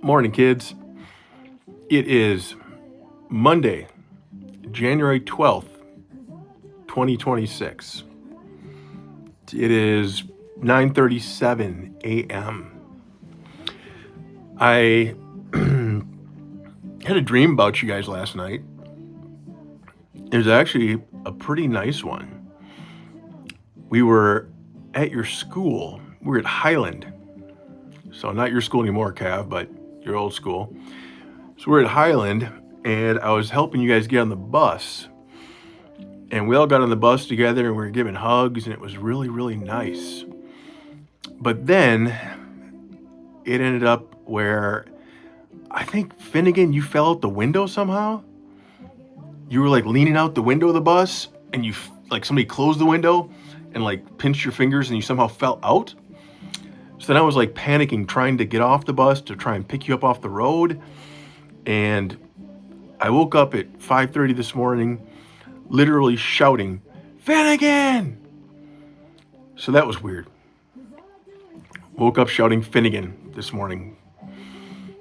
Morning, kids. It is Monday, January 12th, 2026. It is 9:37 a.m. I had a dream about you guys last night. It was actually a pretty nice one. We were at your school. We were at Highland. So not your school anymore, Cav, but your old school. So we're at Highland, and I was helping you guys get on the bus. And we all got on the bus together, and we were giving hugs, and it was really, really nice. But then it ended up where I think, Finnegan, you fell out the window somehow. You were like leaning out the window of the bus, and you like somebody closed the window and like pinched your fingers, and you somehow fell out. So then I was like panicking, trying to get off the bus to try and pick you up off the road. And I woke up at 5:30 this morning, literally shouting, "Finnegan!" So that was weird. Woke up shouting Finnegan this morning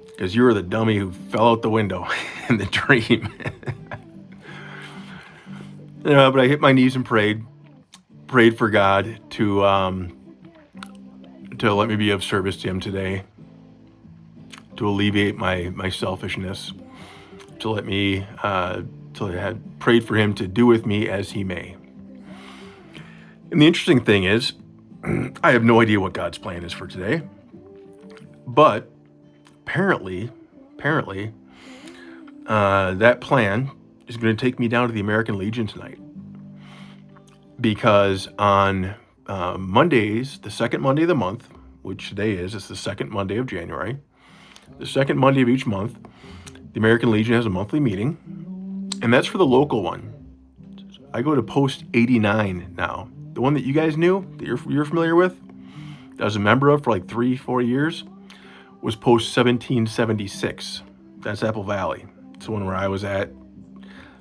because you were the dummy who fell out the window in the dream. But I hit my knees and prayed for God to let me be of service to him today, to alleviate my selfishness, to let me, to have prayed for him to do with me as he may. And the interesting thing is, I have no idea what God's plan is for today, but apparently, that plan is going to take me down to the American Legion tonight, because on Mondays, the second Monday of the month, which today it's the second Monday of January, the second Monday of each month, the American Legion has a monthly meeting, and that's for the local one. I go to Post 89 now. The one that you guys knew, that you're familiar with, that I was a member of for like 3-4 years, was Post 1776. That's Apple Valley. It's the one where I was at.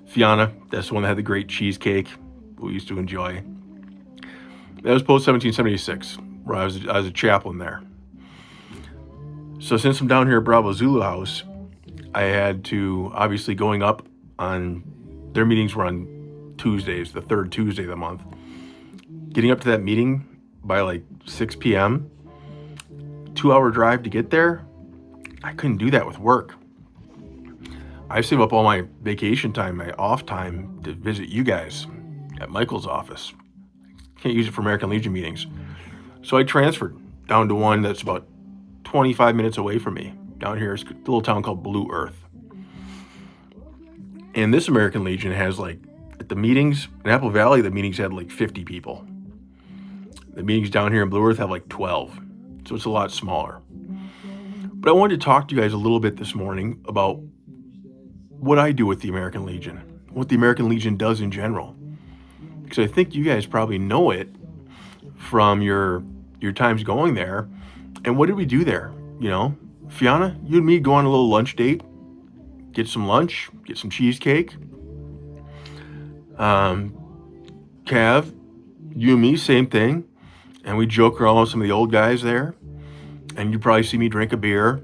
Fiona, that's the one that had the great cheesecake we used to enjoy. That was Post 1776, where I was a chaplain there. So since I'm down here at Bravo Zulu House, I had to, obviously going up on, their meetings were on Tuesdays, the third Tuesday of the month. Getting up to that meeting by like 6 p.m., 2-hour drive to get there, I couldn't do that with work. I save up all my vacation time, my off time to visit you guys at Michael's office. Can't use it for American Legion meetings. So I transferred down to one that's about 25 minutes away from me. Down here is a little town called Blue Earth. And this American Legion has like, at the meetings, in Apple Valley, the meetings had like 50 people. The meetings down here in Blue Earth have like 12. So it's a lot smaller. But I wanted to talk to you guys a little bit this morning about what I do with the American Legion, what the American Legion does in general. Because I think you guys probably know it from your times going there. And what did we do there? You know, Fiona, you and me go on a little lunch date, get some lunch, get some cheesecake. Cav, you and me, same thing. And we joke around with some of the old guys there. And you'd probably see me drink a beer.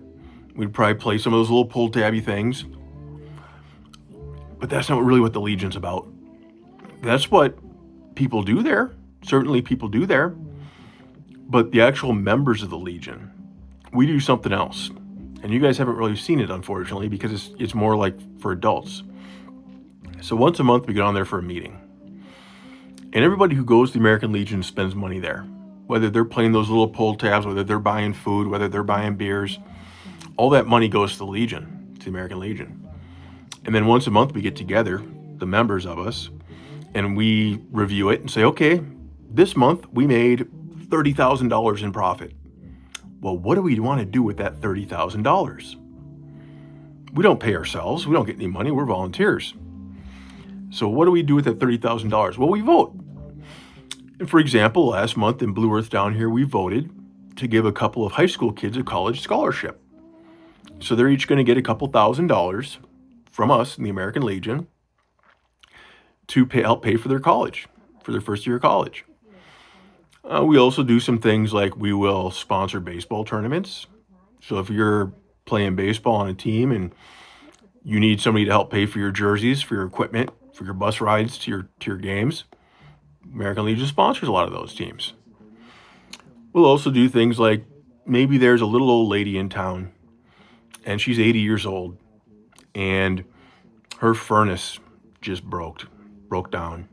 We'd probably play some of those little pull tabby things. But that's not really what the Legion's about. That's what people do there. Certainly people do there. But the actual members of the Legion, we do something else. And you guys haven't really seen it, unfortunately, because it's more like for adults. So once a month we get on there for a meeting. And everybody who goes to the American Legion spends money there. Whether they're playing those little pull tabs, whether they're buying food, whether they're buying beers, all that money goes to the Legion, to the American Legion. And then once a month we get together, the members of us, and we review it and say, okay, this month we made $30,000 in profit. Well, what do we want to do with that $30,000? We don't pay ourselves. We don't get any money. We're volunteers. So what do we do with that $30,000? Well, we vote. And for example, last month in Blue Earth down here, we voted to give a couple of high school kids a college scholarship. So they're each going to get a couple $1,000s from us in the American Legion to help pay for their college, for their first year of college. We also do some things like we will sponsor baseball tournaments. So if you're playing baseball on a team and you need somebody to help pay for your jerseys, for your equipment, for your bus rides to your games, American Legion sponsors a lot of those teams. We'll also do things like maybe there's a little old lady in town and she's 80 years old and her furnace just broke down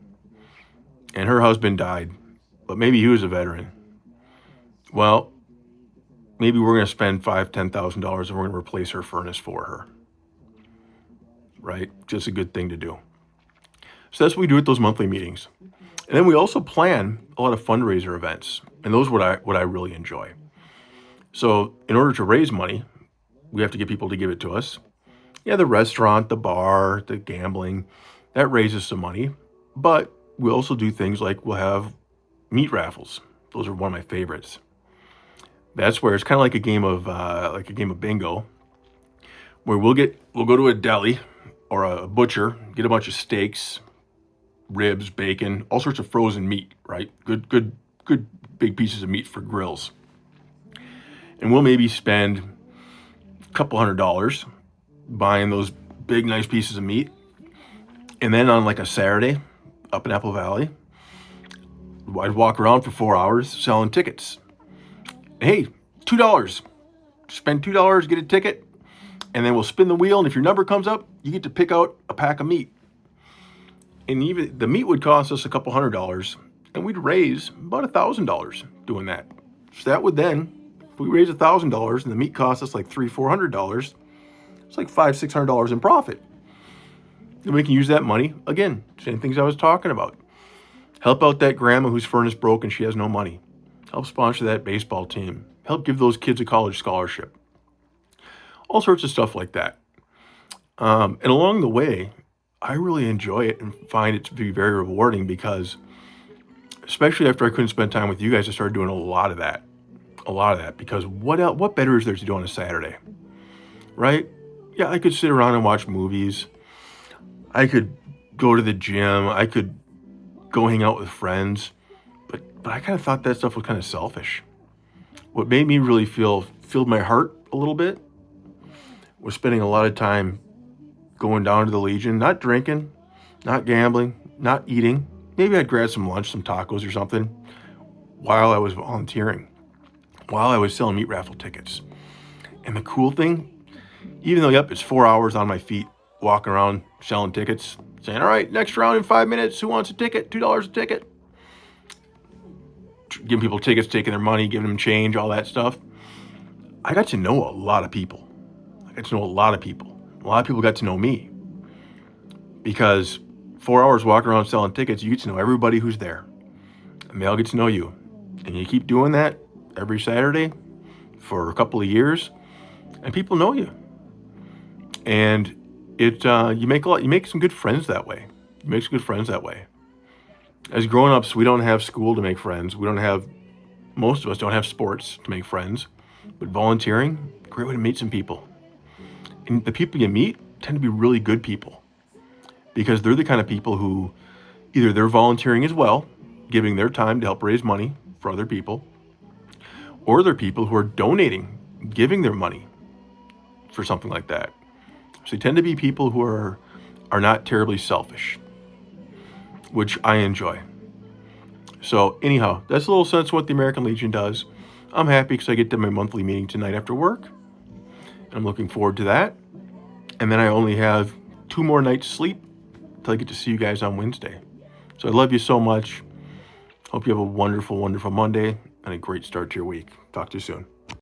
and her husband died, but maybe he was a veteran. Well, maybe we're going to spend $5,000-$10,000 and we're going to replace her furnace for her. Right? Just a good thing to do. So that's what we do at those monthly meetings. And then we also plan a lot of fundraiser events. And those are what I really enjoy. So in order to raise money, we have to get people to give it to us. Yeah, the restaurant, the bar, the gambling, that raises some money. But we also do things like we'll have meat raffles. Those are one of my favorites. That's where it's kind of like a game of bingo, where we'll go to a deli or a butcher, get a bunch of steaks, ribs, bacon, all sorts of frozen meat, right? Good big pieces of meat for grills. And we'll maybe spend a couple $100 buying those big, nice pieces of meat. And then on like a Saturday up in Apple Valley, I'd walk around for 4 hours selling tickets. Hey, $2. Spend $2, get a ticket, and then we'll spin the wheel. And if your number comes up, you get to pick out a pack of meat. And even the meat would cost us a couple $100, and we'd raise about $1,000 doing that. So that would then, if we raise $1,000 and the meat costs us like $300-$400, it's like $500-$600 in profit. And we can use that money again, same things I was talking about. Help out that grandma whose furnace broke and she has no money. Help sponsor that baseball team. Help give those kids a college scholarship. All sorts of stuff like that. And along the way, I really enjoy it and find it to be very rewarding because, especially after I couldn't spend time with you guys, I started doing a lot of that. Because what better is there to do on a Saturday, right? Yeah, I could sit around and watch movies. I could go to the gym. I could go hang out with friends. But I kind of thought that stuff was kind of selfish. What made me really filled my heart a little bit was spending a lot of time going down to the Legion, not drinking, not gambling, not eating. Maybe I'd grab some lunch, some tacos or something while I was volunteering, while I was selling meat raffle tickets. And the cool thing, even though, yep, it's 4 hours on my feet, walking around selling tickets, saying, all right, next round in 5 minutes, who wants a ticket? $2 a ticket. Giving people tickets, taking their money, giving them change, all that stuff. I got to know a lot of people. A lot of people got to know me. Because 4 hours walking around selling tickets, you get to know everybody who's there. And they all get to know you. And you keep doing that every Saturday for a couple of years, and people know you. And you make some good friends that way. As grown-ups, we don't have school to make friends. Most of us don't have sports to make friends. But volunteering, great way to meet some people. And the people you meet tend to be really good people because they're the kind of people who either they're volunteering as well, giving their time to help raise money for other people, or they're people who are donating, giving their money for something like that. So they tend to be people who are not terribly selfish, which I enjoy. So anyhow, that's a little sense of what the American Legion does. I'm happy because I get to my monthly meeting tonight after work. And I'm looking forward to that. And then I only have 2 more nights sleep until I get to see you guys on Wednesday. So I love you so much. Hope you have a wonderful, wonderful Monday and a great start to your week. Talk to you soon.